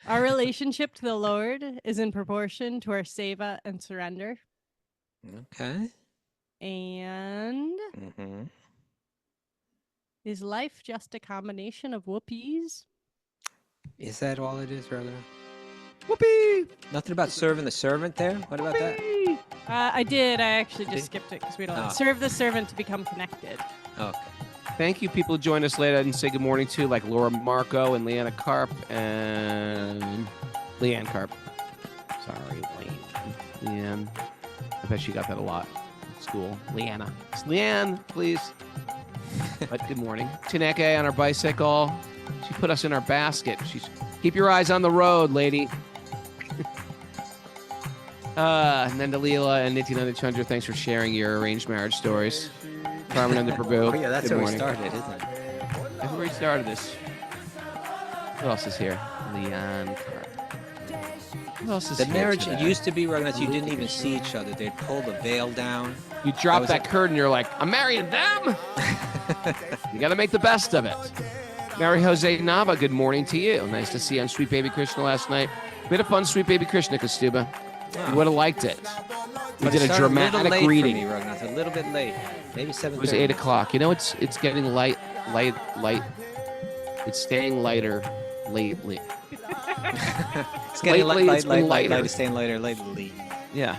S5: Our relationship to the Lord is in proportion to our seva and surrender.
S4: Okay.
S5: And is life just a combination of whoopies?
S4: Is that all it is, Ragnar?
S8: Whoopee!
S4: Nothing about serving the servant there? What about that?
S5: I did. I actually just skipped it because we don't serve the servant to become connected.
S4: Okay.
S8: Thank you, people who joined us late. I didn't say good morning to, like Laura Marco and Leanna Karp and Leanne Carp. Sorry, Leanne. I bet she got that a lot at school. Leanna. It's Leanne, please. But good morning. Tineke on her bicycle. She put us in our basket. She's keep your eyes on the road, lady. Nandalila and Nityananda Chandra, thanks for sharing your arranged marriage stories. Carmenanda Prabhu.
S4: Oh yeah, that's
S8: good
S4: where
S8: morning.
S4: we started, isn't it?
S8: That's where we started this. Who else is here? Leanne Carp. Who else is
S4: The
S8: here
S4: marriage
S8: today?
S4: it used to be, Raghunath, you didn't even see each other. They'd pull the veil down.
S8: You drop
S4: was
S8: that
S4: it.
S8: curtain, you're like, I'm marrying them. You got to make the best of it. Mary Jose Nava, good morning to you. Nice to see you on Sweet Baby Krishna last night. Bit of fun, Sweet Baby Krishna, Kastuba. You would have liked it. We
S4: But it
S8: did a
S4: started
S8: dramatic
S4: little late
S8: reading.
S4: For me, Raghunath, a little bit late. Maybe 7:30.
S8: It was 8 o'clock. You know, it's getting light. It's staying lighter lately.
S4: It's getting
S8: Lately, it's been
S4: light.
S8: lighter.
S4: It's staying lighter lately.
S8: Yeah,